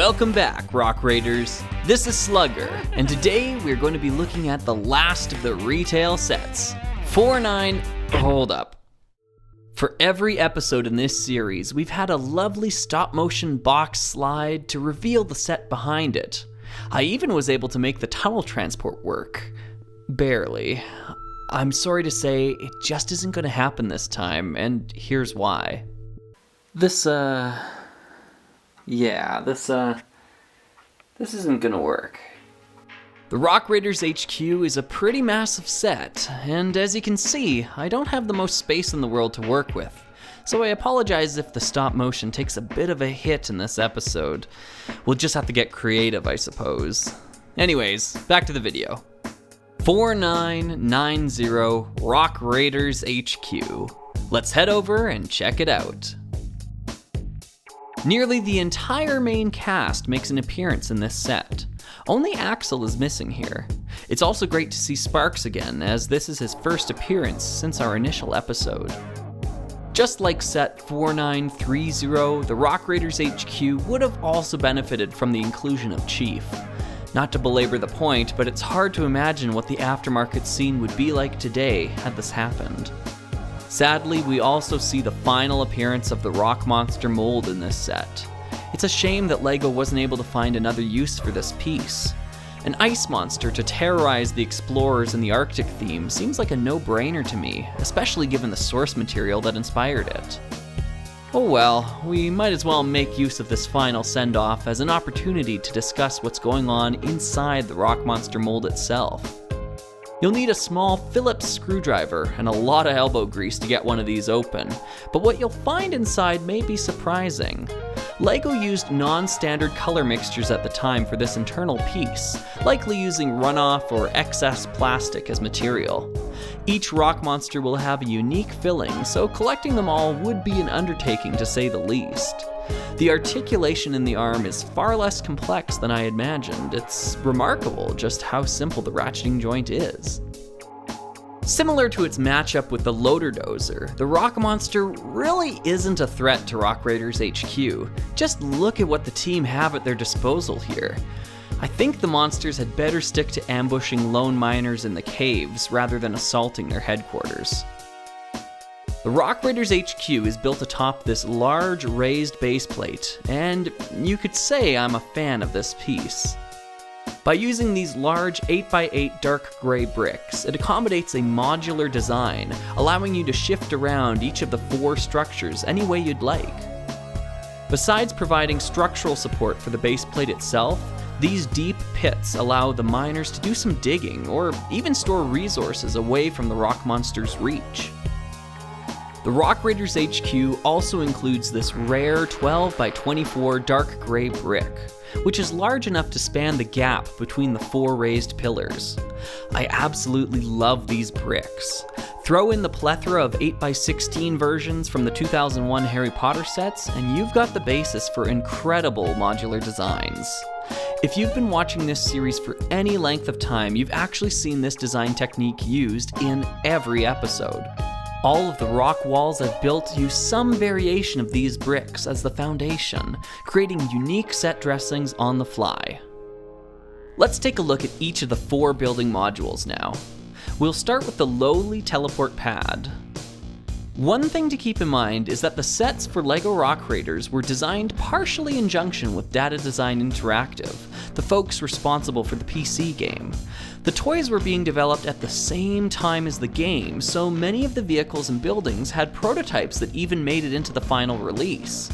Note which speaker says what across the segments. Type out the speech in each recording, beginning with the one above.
Speaker 1: Welcome back, Rock Raiders. This is Slugger, and today we're going to be looking at the last of the retail sets. Hold up. For every episode in this series, we've had a lovely stop-motion box slide to reveal the set behind it. I even was able to make the tunnel transport work. Barely. I'm sorry to say, it just isn't going to happen this time, and here's why. This isn't gonna work. The Rock Raiders HQ is a pretty massive set, and as you can see, I don't have the most space in the world to work with, so I apologize if the stop motion takes a bit of a hit in this episode. We'll just have to get creative, I suppose. Anyways, back to the video. 4990 Rock Raiders HQ. Let's head over and check it out. Nearly the entire main cast makes an appearance in this set. Only Axel is missing here. It's also great to see Sparks again, as this is his first appearance since our initial episode. Just like set 4930, the Rock Raiders HQ would have also benefited from the inclusion of Chief. Not to belabor the point, but it's hard to imagine what the aftermarket scene would be like today had this happened. Sadly, we also see the final appearance of the rock monster mold in this set. It's a shame that LEGO wasn't able to find another use for this piece. An ice monster to terrorize the explorers in the Arctic theme seems like a no-brainer to me, especially given the source material that inspired it. Oh well, we might as well make use of this final send-off as an opportunity to discuss what's going on inside the rock monster mold itself. You'll need a small Phillips screwdriver and a lot of elbow grease to get one of these open, but what you'll find inside may be surprising. LEGO used non-standard color mixtures at the time for this internal piece, likely using runoff or excess plastic as material. Each rock monster will have a unique filling, so collecting them all would be an undertaking to say the least. The articulation in the arm is far less complex than I imagined. It's remarkable just how simple the ratcheting joint is. Similar to its matchup with the Loader Dozer, the rock monster really isn't a threat to Rock Raiders HQ. Just look at what the team have at their disposal here. I think the monsters had better stick to ambushing lone miners in the caves rather than assaulting their headquarters. The Rock Raiders HQ is built atop this large raised base plate, and you could say I'm a fan of this piece. By using these large 8x8 dark gray bricks, it accommodates a modular design, allowing you to shift around each of the 4 structures any way you'd like. Besides providing structural support for the base plate itself, these deep pits allow the miners to do some digging or even store resources away from the rock monster's reach. The Rock Raiders HQ also includes this rare 12x24 dark gray brick, which is large enough to span the gap between the 4 raised pillars. I absolutely love these bricks. Throw in the plethora of 8x16 versions from the 2001 Harry Potter sets, and you've got the basis for incredible modular designs. If you've been watching this series for any length of time, you've actually seen this design technique used in every episode. All of the rock walls I've built use some variation of these bricks as the foundation, creating unique set dressings on the fly. Let's take a look at each of the 4 building modules now. We'll start with the lowly teleport pad. One thing to keep in mind is that the sets for LEGO Rock Raiders were designed partially in junction with Data Design Interactive, the folks responsible for the PC game. The toys were being developed at the same time as the game, so many of the vehicles and buildings had prototypes that even made it into the final release.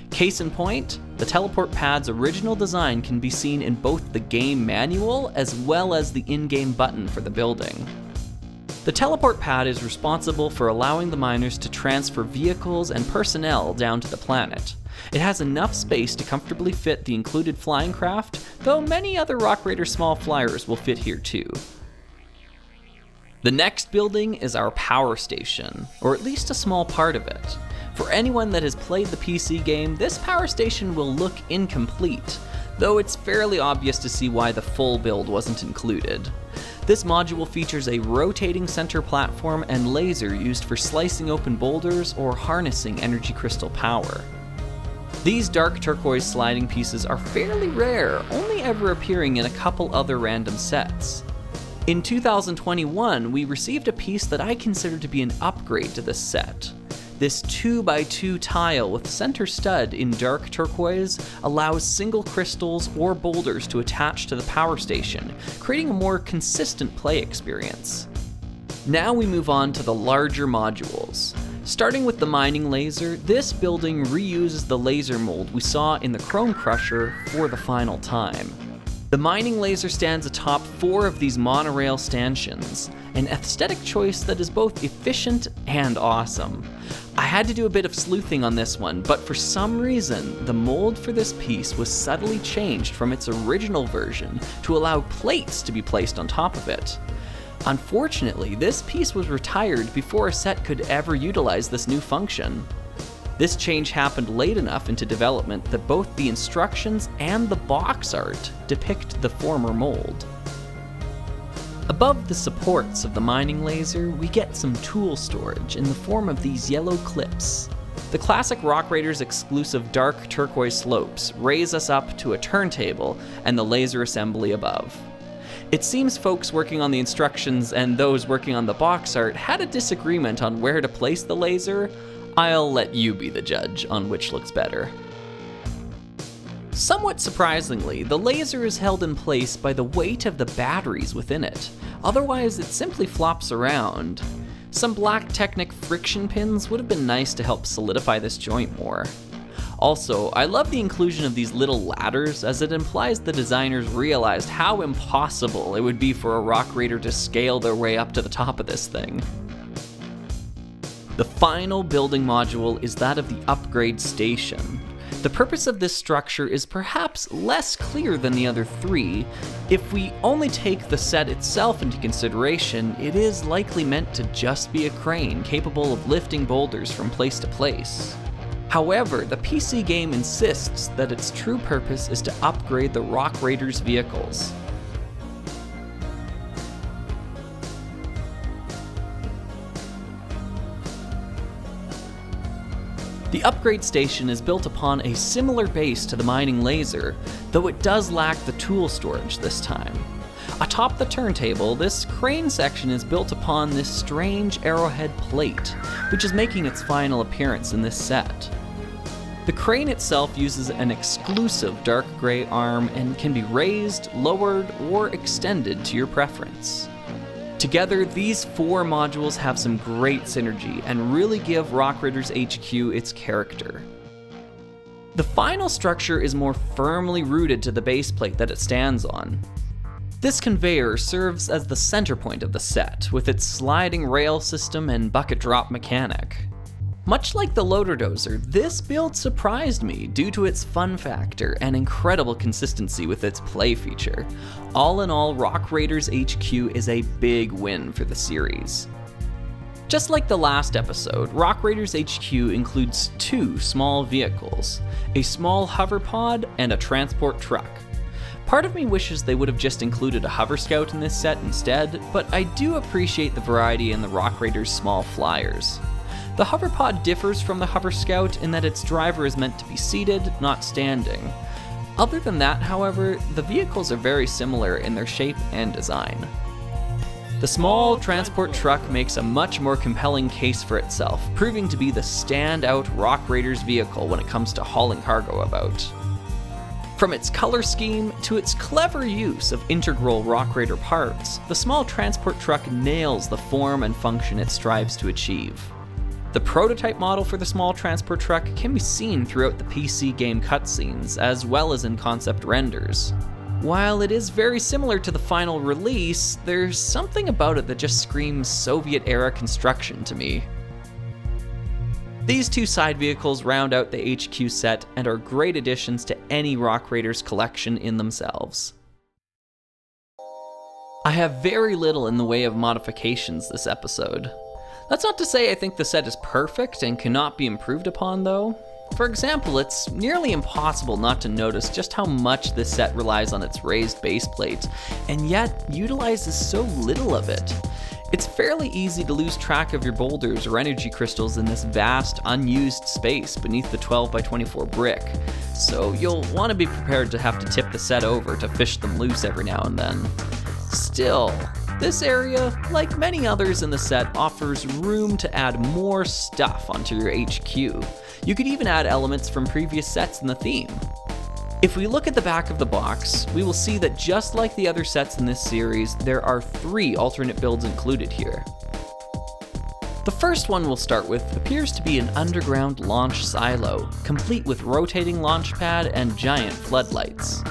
Speaker 1: Case in point, the teleport pad's original design can be seen in both the game manual as well as the in-game button for the building. The teleport pad is responsible for allowing the miners to transfer vehicles and personnel down to the planet. It has enough space to comfortably fit the included flying craft, though many other Rock Raider small flyers will fit here too. The next building is our power station, or at least a small part of it. For anyone that has played the PC game, this power station will look incomplete, though it's fairly obvious to see why the full build wasn't included. This module features a rotating center platform and laser used for slicing open boulders or harnessing energy crystal power. These dark turquoise sliding pieces are fairly rare, only ever appearing in a couple other random sets. In 2021, we received a piece that I consider to be an upgrade to this set. This 2x2 tile with center stud in dark turquoise allows single crystals or boulders to attach to the power station, creating a more consistent play experience. Now we move on to the larger modules. Starting with the mining laser, this building reuses the laser mold we saw in the Chrome Crusher for the final time. The mining laser stands atop 4 of these monorail stanchions, an aesthetic choice that is both efficient and awesome. I had to do a bit of sleuthing on this one, but for some reason, the mold for this piece was subtly changed from its original version to allow plates to be placed on top of it. Unfortunately, this piece was retired before a set could ever utilize this new function. This change happened late enough into development that both the instructions and the box art depict the former mold. Above the supports of the mining laser, we get some tool storage in the form of these yellow clips. The classic Rock Raiders exclusive dark turquoise slopes raise us up to a turntable and the laser assembly above. It seems folks working on the instructions and those working on the box art had a disagreement on where to place the laser. I'll let you be the judge on which looks better. Somewhat surprisingly, the laser is held in place by the weight of the batteries within it. Otherwise, it simply flops around. Some black Technic friction pins would have been nice to help solidify this joint more. Also, I love the inclusion of these little ladders, as it implies the designers realized how impossible it would be for a Rock Raider to scale their way up to the top of this thing. The final building module is that of the upgrade station. The purpose of this structure is perhaps less clear than the other 3. If we only take the set itself into consideration, it is likely meant to just be a crane capable of lifting boulders from place to place. However, the PC game insists that its true purpose is to upgrade the Rock Raiders' vehicles. The upgrade station is built upon a similar base to the mining laser, though it does lack the tool storage this time. Atop the turntable, this crane section is built upon this strange arrowhead plate, which is making its final appearance in this set. The crane itself uses an exclusive dark gray arm and can be raised, lowered, or extended to your preference. Together, these 4 modules have some great synergy and really give Rock Raiders HQ its character. The final structure is more firmly rooted to the base plate that it stands on. This conveyor serves as the center point of the set, with its sliding rail system and bucket drop mechanic. Much like the loader dozer, this build surprised me due to its fun factor and incredible consistency with its play feature. All in all, Rock Raiders HQ is a big win for the series. Just like the last episode, Rock Raiders HQ includes 2 small vehicles, a small hover pod and a transport truck. Part of me wishes they would have just included a hover scout in this set instead, but I do appreciate the variety in the Rock Raiders small flyers. The hoverpod differs from the hover scout in that its driver is meant to be seated, not standing. Other than that, however, the vehicles are very similar in their shape and design. The small transport truck makes a much more compelling case for itself, proving to be the standout Rock Raiders vehicle when it comes to hauling cargo about. From its color scheme to its clever use of integral Rock Raider parts, the small transport truck nails the form and function it strives to achieve. The prototype model for the small transport truck can be seen throughout the PC game cutscenes, as well as in concept renders. While it is very similar to the final release, there's something about it that just screams Soviet-era construction to me. These 2 side vehicles round out the HQ set and are great additions to any Rock Raiders collection in themselves. I have very little in the way of modifications this episode. That's not to say I think the set is perfect and cannot be improved upon, though. For example, it's nearly impossible not to notice just how much this set relies on its raised base plate, and yet utilizes so little of it. It's fairly easy to lose track of your boulders or energy crystals in this vast, unused space beneath the 12x24 brick, so you'll want to be prepared to have to tip the set over to fish them loose every now and then. Still, this area, like many others in the set, offers room to add more stuff onto your HQ. You could even add elements from previous sets in the theme. If we look at the back of the box, we will see that just like the other sets in this series, there are 3 alternate builds included here. The first one we'll start with appears to be an underground launch silo, complete with rotating launch pad and giant floodlights.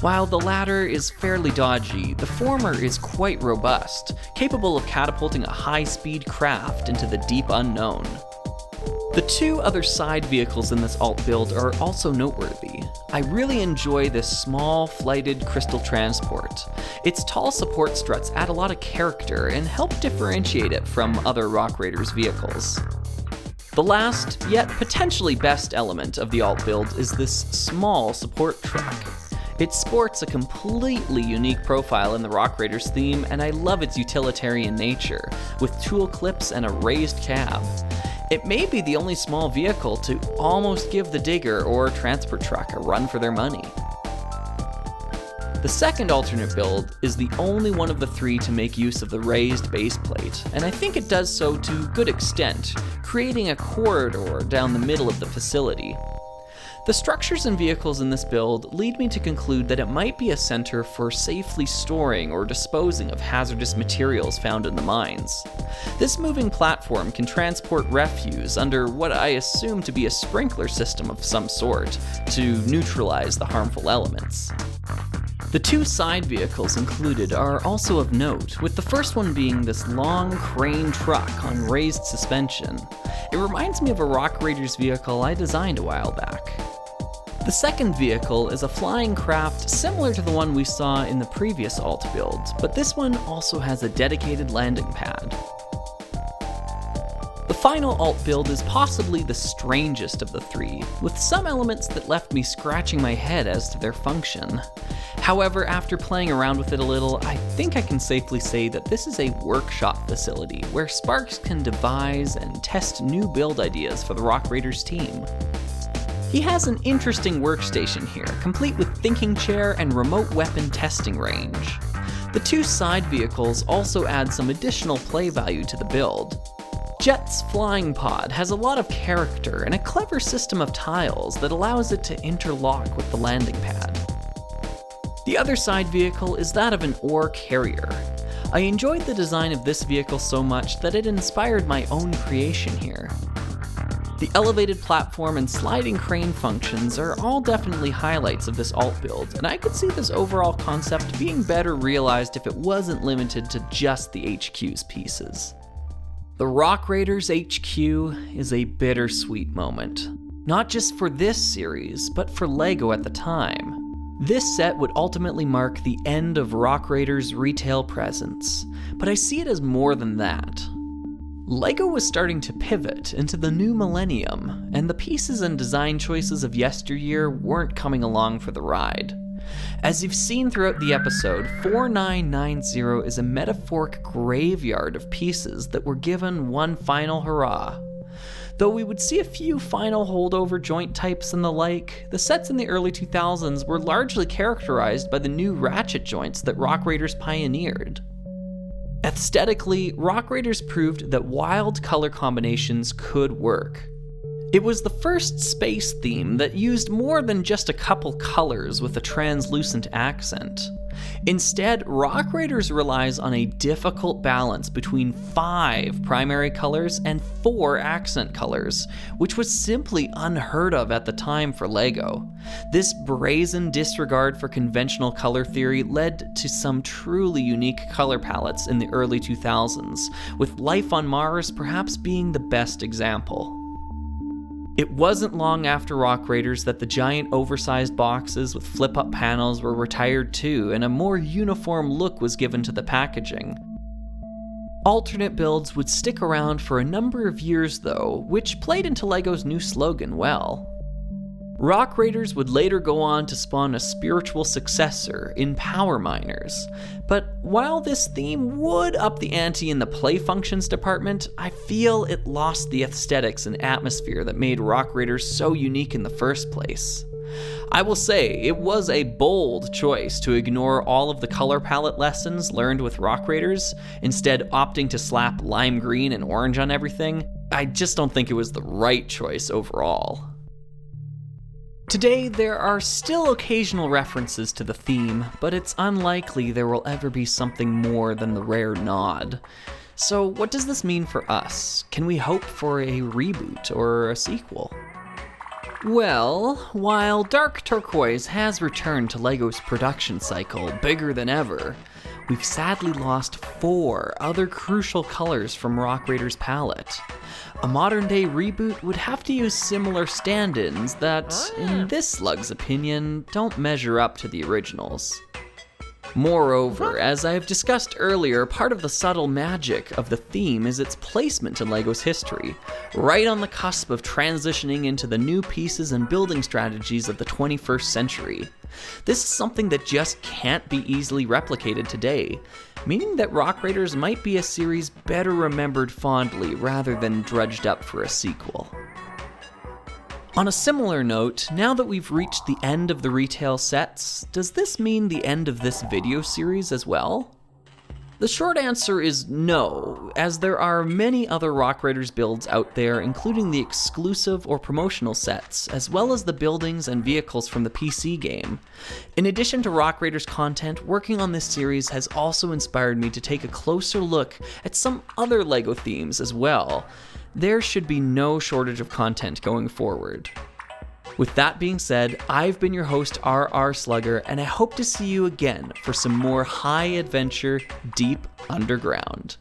Speaker 1: While the latter is fairly dodgy, the former is quite robust, capable of catapulting a high-speed craft into the deep unknown. The 2 other side vehicles in this alt build are also noteworthy. I really enjoy this small, flighted crystal transport. Its tall support struts add a lot of character and help differentiate it from other Rock Raiders vehicles. The last, yet potentially best element of the alt build is this small support truck. It sports a completely unique profile in the Rock Raiders theme, and I love its utilitarian nature, with tool clips and a raised cab. It may be the only small vehicle to almost give the digger or transport truck a run for their money. The second alternate build is the only one of the 3 to make use of the raised base plate, and I think it does so to good extent, creating a corridor down the middle of the facility. The structures and vehicles in this build lead me to conclude that it might be a center for safely storing or disposing of hazardous materials found in the mines. This moving platform can transport refuse under what I assume to be a sprinkler system of some sort to neutralize the harmful elements. The 2 side vehicles included are also of note, with the first one being this long crane truck on raised suspension. It reminds me of a Rock Raiders vehicle I designed a while back. The second vehicle is a flying craft similar to the one we saw in the previous alt build, but this one also has a dedicated landing pad. The final alt build is possibly the strangest of the 3, with some elements that left me scratching my head as to their function. However, after playing around with it a little, I think I can safely say that this is a workshop facility where Sparks can devise and test new build ideas for the Rock Raiders team. He has an interesting workstation here, complete with thinking chair and remote weapon testing range. The 2 side vehicles also add some additional play value to the build. Jet's flying pod has a lot of character and a clever system of tiles that allows it to interlock with the landing pad. The other side vehicle is that of an ore carrier. I enjoyed the design of this vehicle so much that it inspired my own creation here. The elevated platform and sliding crane functions are all definitely highlights of this alt build, and I could see this overall concept being better realized if it wasn't limited to just the HQ's pieces. The Rock Raiders HQ is a bittersweet moment, not just for this series, but for LEGO at the time. This set would ultimately mark the end of Rock Raiders' retail presence, but I see it as more than that. LEGO was starting to pivot into the new millennium, and the pieces and design choices of yesteryear weren't coming along for the ride. As you've seen throughout the episode, 4990 is a metaphoric graveyard of pieces that were given one final hurrah. Though we would see a few final holdover joint types and the like, the sets in the early 2000s were largely characterized by the new ratchet joints that Rock Raiders pioneered. Aesthetically, Rock Raiders proved that wild color combinations could work. It was the first space theme that used more than just a couple colors with a translucent accent. Instead, Rock Raiders relies on a difficult balance between 5 primary colors and 4 accent colors, which was simply unheard of at the time for LEGO. This brazen disregard for conventional color theory led to some truly unique color palettes in the early 2000s, with Life on Mars perhaps being the best example. It wasn't long after Rock Raiders that the giant oversized boxes with flip-up panels were retired too, and a more uniform look was given to the packaging. Alternate builds would stick around for a number of years though, which played into LEGO's new slogan well. Rock Raiders would later go on to spawn a spiritual successor in Power Miners, but while this theme would up the ante in the play functions department, I feel it lost the aesthetics and atmosphere that made Rock Raiders so unique in the first place. I will say, it was a bold choice to ignore all of the color palette lessons learned with Rock Raiders, instead opting to slap lime green and orange on everything. I just don't think it was the right choice overall. Today, there are still occasional references to the theme, but it's unlikely there will ever be something more than the rare nod. So what does this mean for us? Can we hope for a reboot or a sequel? Well, while Dark Turquoise has returned to LEGO's production cycle bigger than ever, we've sadly lost 4 other crucial colors from Rock Raiders' palette. A modern-day reboot would have to use similar stand-ins that, in this slug's opinion, don't measure up to the originals. Moreover, as I have discussed earlier, part of the subtle magic of the theme is its placement in LEGO's history, right on the cusp of transitioning into the new pieces and building strategies of the 21st century. This is something that just can't be easily replicated today, meaning that Rock Raiders might be a series better remembered fondly rather than drudged up for a sequel. On a similar note, now that we've reached the end of the retail sets, does this mean the end of this video series as well? The short answer is no, as there are many other Rock Raiders builds out there, including the exclusive or promotional sets, as well as the buildings and vehicles from the PC game. In addition to Rock Raiders content, working on this series has also inspired me to take a closer look at some other LEGO themes as well. There should be no shortage of content going forward. With that being said, I've been your host RR Slugger, and I hope to see you again for some more high adventure deep underground.